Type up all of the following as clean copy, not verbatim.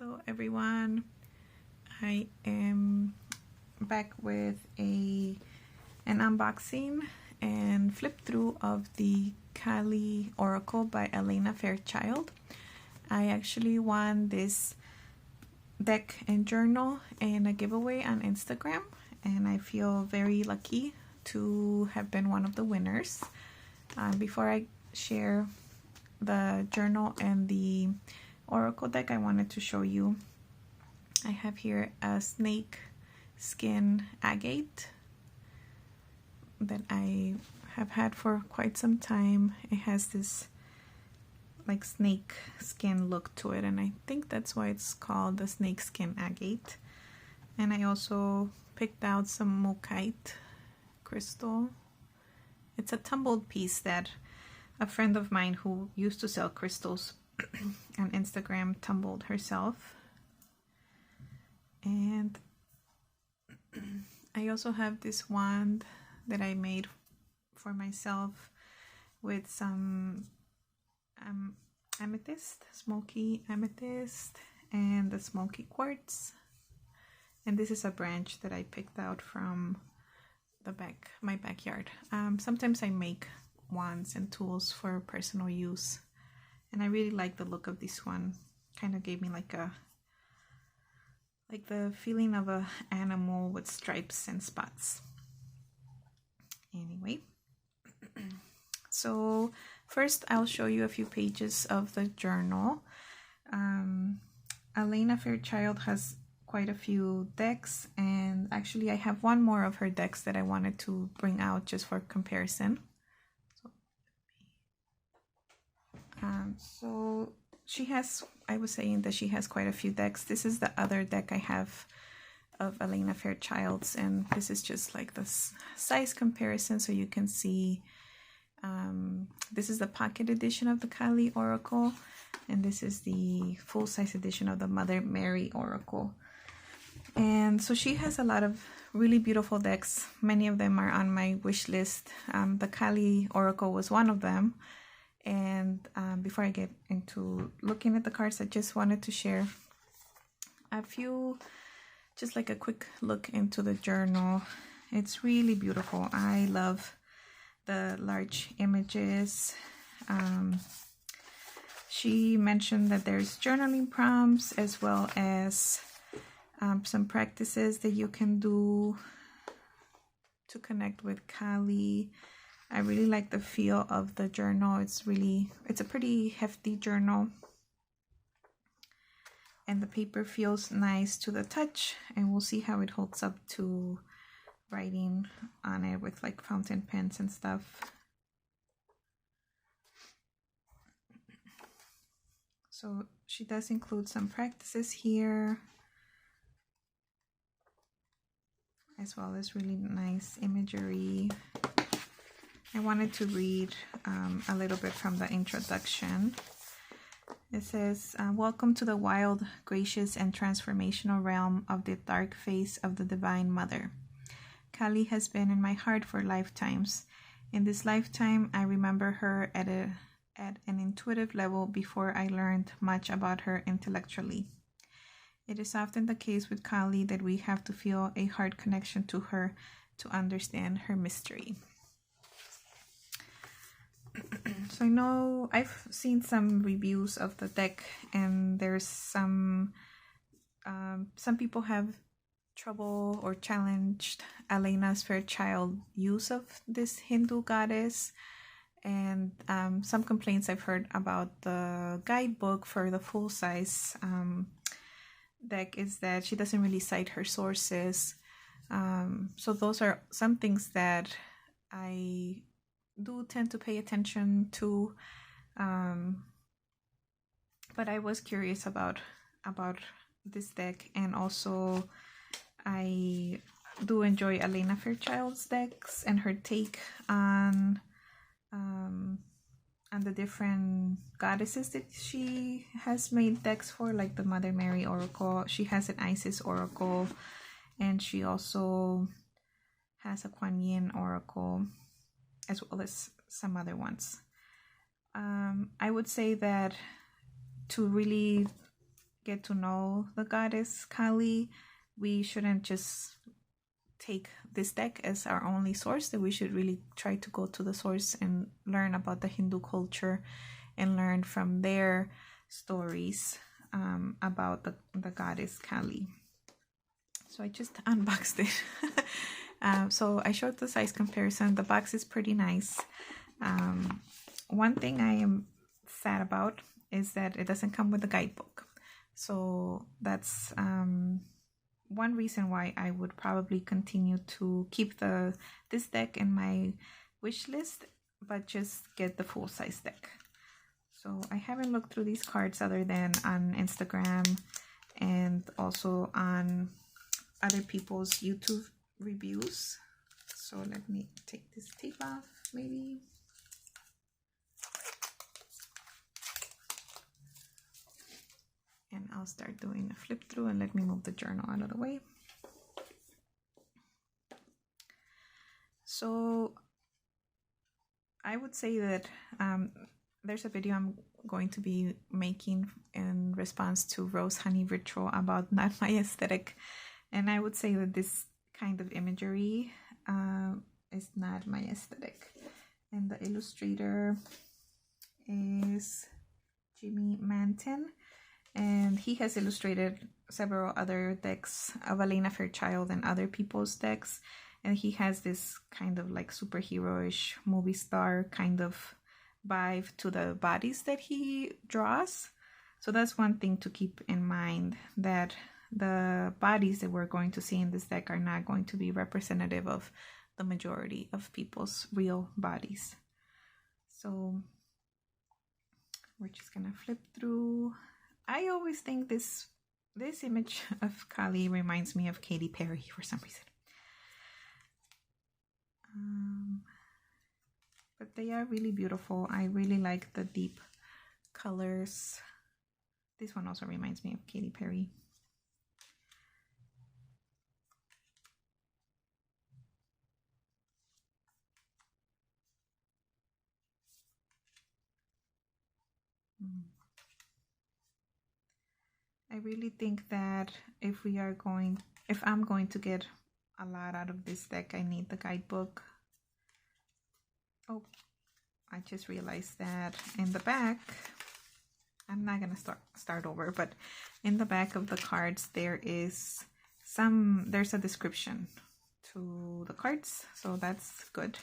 Hello everyone, I am back with an unboxing and flip through of the Kali Oracle by Alana Fairchild. I actually won this deck and journal in a giveaway on Instagram, and I feel very lucky to have been one of the winners. Before I share the journal and the Oracle deck, I wanted to show you. I have here a snake skin agate that I have had for quite some time. It has this like snake skin look to it, and I think that's why it's called the snake skin agate. And I also picked out some Mokite crystal. It's a tumbled piece that a friend of mine who used to sell crystals on Instagram tumbled herself. And I also have this wand that I made for myself with some amethyst, smoky amethyst, and the smoky quartz. And this is a branch that I picked out from my backyard. Sometimes I make wands and tools for personal use, and I really like the look of this one. Kind of gave me like the feeling of a animal with stripes and spots. Anyway, so first I'll show you a few pages of the journal. Alana Fairchild has quite a few decks, and actually I have one more of her decks that I wanted to bring out just for comparison. So she has, I was saying that she has quite a few decks. This is the other deck I have of Alana Fairchild's, and this is just like the size comparison so you can see. This is the pocket edition of the Kali Oracle, and this is the full-size edition of the Mother Mary Oracle. And so she has a lot of really beautiful decks. Many of them are on my wish list. The Kali Oracle was one of them. And before I get into looking at the cards, I just wanted to share a few, just like a quick look into the journal. It's really beautiful. I love the large images. She mentioned that there's journaling prompts as well as some practices that you can do to connect with Kali. I really like the feel of the journal. It's a pretty hefty journal, and the paper feels nice to the touch, and we'll see how it holds up to writing on it with like fountain pens and stuff. So she does include some practices here, as well as really nice imagery. I wanted to read a little bit from the introduction. It says, welcome to the wild, gracious, and transformational realm of the dark face of the Divine Mother. Kali has been in my heart for lifetimes. In this lifetime, I remember her at an intuitive level before I learned much about her intellectually. It is often the case with Kali that we have to feel a heart connection to her to understand her mystery. So I know I've seen some reviews of the deck, and there's some people have trouble or challenged Alana Fairchild use of this Hindu goddess, and some complaints I've heard about the guidebook for the full-size deck is that she doesn't really cite her sources. So those are some things that I do tend to pay attention to, but I was curious about this deck, and also I do enjoy Alana Fairchild's decks and her take on the different goddesses that she has made decks for, like the Mother Mary Oracle. She has an Isis Oracle, and she also has a Kuan Yin Oracle, as well as some other ones. I would say that to really get to know the goddess Kali, we shouldn't just take this deck as our only source, that we should really try to go to the source and learn about the Hindu culture and learn from their stories about the goddess Kali. So I just unboxed it. So I showed the size comparison. The box is pretty nice. One thing I am sad about is that it doesn't come with a guidebook. So that's one reason why I would probably continue to keep this deck in my wish list, but just get the full size deck. So I haven't looked through these cards other than on Instagram and also on other people's YouTube reviews. So let me take this tape off maybe. And I'll start doing a flip through, and let me move the journal out of the way. So I would say that there's a video I'm going to be making in response to Rose Honey Ritual about not my aesthetic. And I would say that this kind of imagery is not my aesthetic. And the illustrator is Jimmy Manton. And he has illustrated several other decks of Alana Fairchild and other people's decks. And he has this kind of like superhero-ish movie star kind of vibe to the bodies that he draws. So that's one thing to keep in mind, that the bodies that we're going to see in this deck are not going to be representative of the majority of people's real bodies. So we're just gonna flip through. I always think this image of Kali reminds me of Katy Perry for some reason. But they are really beautiful. I really like the deep colors. This one also reminds me of Katy Perry. I really think that if I'm going to get a lot out of this deck, I need the guidebook. Oh, I just realized that in the back, I'm not gonna start over, but in the back of the cards there's a description to the cards, so that's good.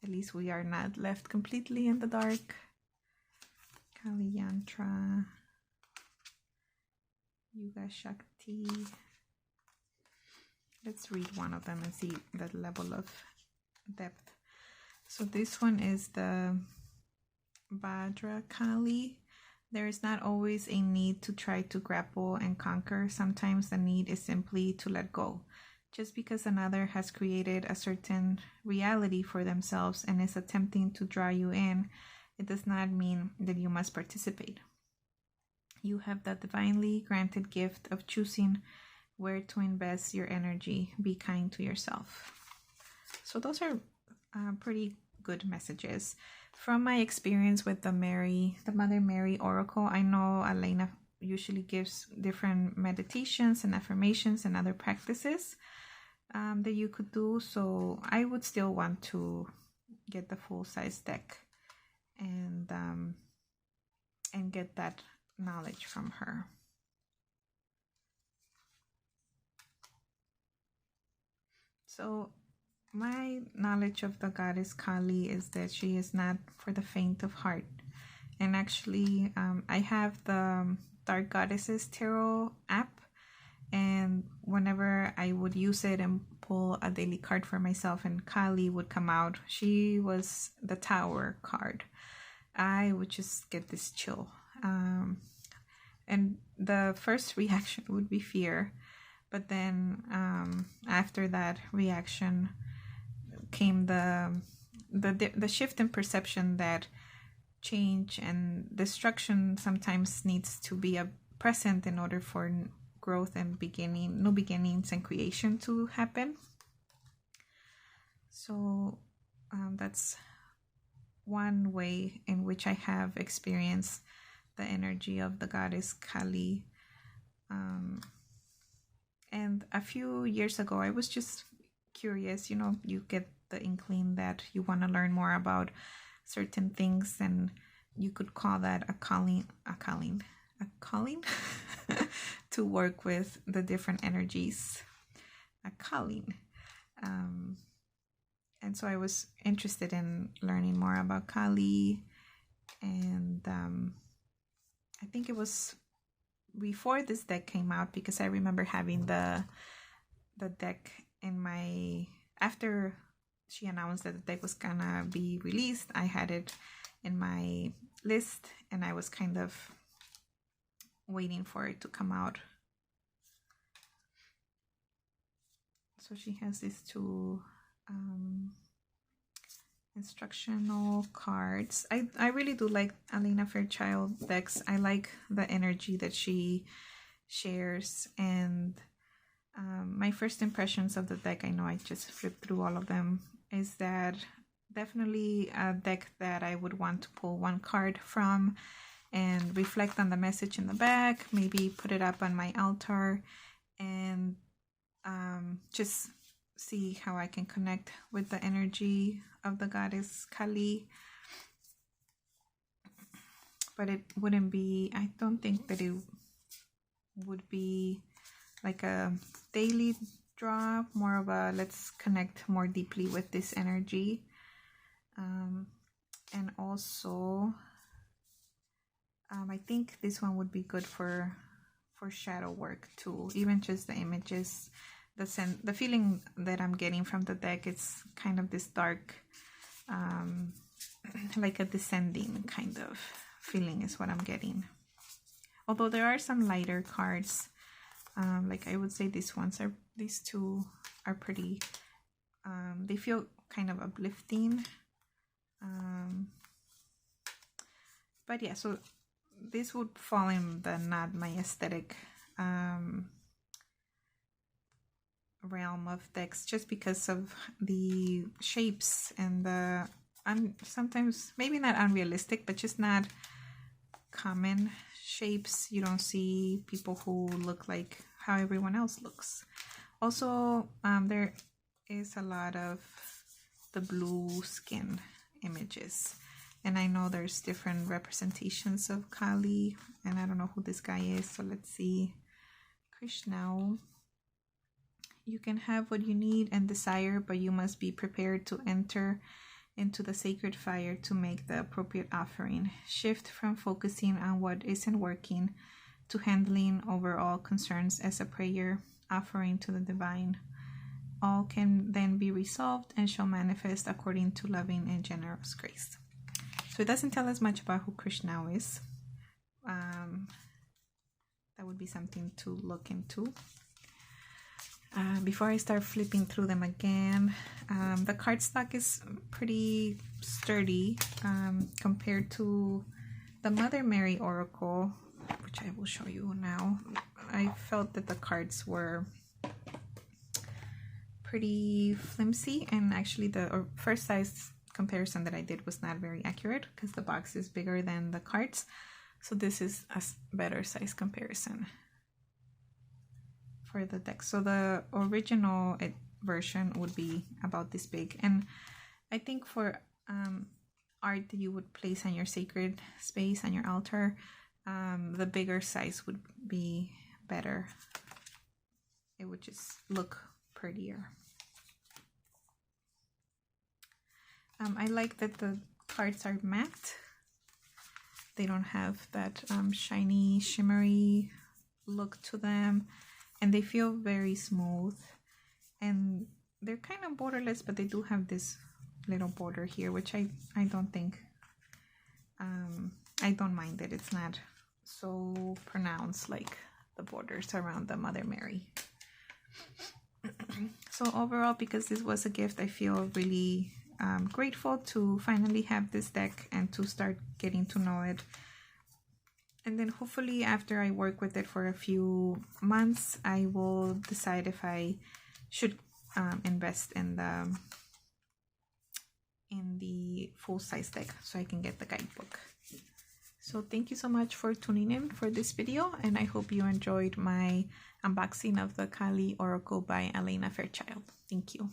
At least we are not left completely in the dark. Kali Yantra, Yuga Shakti. Let's read one of them and see the level of depth. So this one is the Bhadra Kali. There is not always a need to try to grapple and conquer. Sometimes the need is simply to let go. Just because another has created a certain reality for themselves and is attempting to draw you in, it does not mean that you must participate. You have the divinely granted gift of choosing where to invest your energy. Be kind to yourself. So those are pretty good messages. From my experience with the Mother Mary Oracle, I know Alana usually gives different meditations and affirmations and other practices that you could do. So I would still want to get the full size deck and get that knowledge from her. So my knowledge of the goddess Kali is that she is not for the faint of heart. And actually, I have the Dark Goddesses Tarot app, and whenever I would use it and pull a daily card for myself and Kali would come out, she was the Tower card. I would just get this chill. And the first reaction would be fear. But then after that reaction came the shift in perception that change and destruction sometimes needs to be present in order for growth and new beginnings and creation to happen. So that's one way in which I have experienced the energy of the goddess Kali. a few years ago, I was just curious. You know, you get the inkling that you want to learn more about certain things, and you could call that a calling to work with the different energies, a calling. And so I was interested in learning more about Kali, and I think it was before this deck came out, because I remember having the deck in my, after she announced that the deck was gonna be released, I had it in my list, and I was kind of waiting for it to come out. So she has these two instructional cards. I really do like Alana Fairchild decks. I like the energy that she shares, and my first impressions of the deck, I know I just flipped through all of them, is that definitely a deck that I would want to pull one card from and reflect on the message in the back, maybe put it up on my altar, and just see how I can connect with the energy of the goddess Kali. But it wouldn't be, I don't think that it would be like a daily draw, more of a let's connect more deeply with this energy. And also I think this one would be good for shadow work too, even just the images. The feeling that I'm getting from the deck, it's kind of this dark, like a descending kind of feeling is what I'm getting. Although there are some lighter cards, like I would say these two are pretty, they feel kind of uplifting. But yeah, so this would fall in the not my aesthetic realm of decks, just because of the shapes and the sometimes maybe not unrealistic, but just not common shapes. You don't see people who look like how everyone else looks. Also, there is a lot of the blue skin images, and I know there's different representations of Kali, and I don't know who this guy is, so let's see. Krishna. You can have what you need and desire, but you must be prepared to enter into the sacred fire to make the appropriate offering. Shift from focusing on what isn't working to handling overall concerns as a prayer offering to the divine. All can then be resolved and shall manifest according to loving and generous grace. So it doesn't tell us much about who Krishna is. That would be something to look into. Before I start flipping through them again, the cardstock is pretty sturdy compared to the Mother Mary Oracle, which I will show you now. I felt that the cards were pretty flimsy, and actually the first size comparison that I did was not very accurate because the box is bigger than the cards. So this is a better size comparison for the deck. So the original version would be about this big, and I think for art that you would place on your sacred space, on your altar, the bigger size would be better. It would just look prettier. I like that the cards are matte. They don't have that shiny, shimmery look to them, and they feel very smooth, and they're kind of borderless, but they do have this little border here, which I don't think, I don't mind that it's not so pronounced like the borders around the Mother Mary. So overall, because this was a gift, I feel really grateful to finally have this deck and to start getting to know it. And then hopefully after I work with it for a few months, I will decide if I should invest in the full-size deck so I can get the guidebook. So thank you so much for tuning in for this video, and I hope you enjoyed my unboxing of the Kali Oracle by Alana Fairchild. Thank you.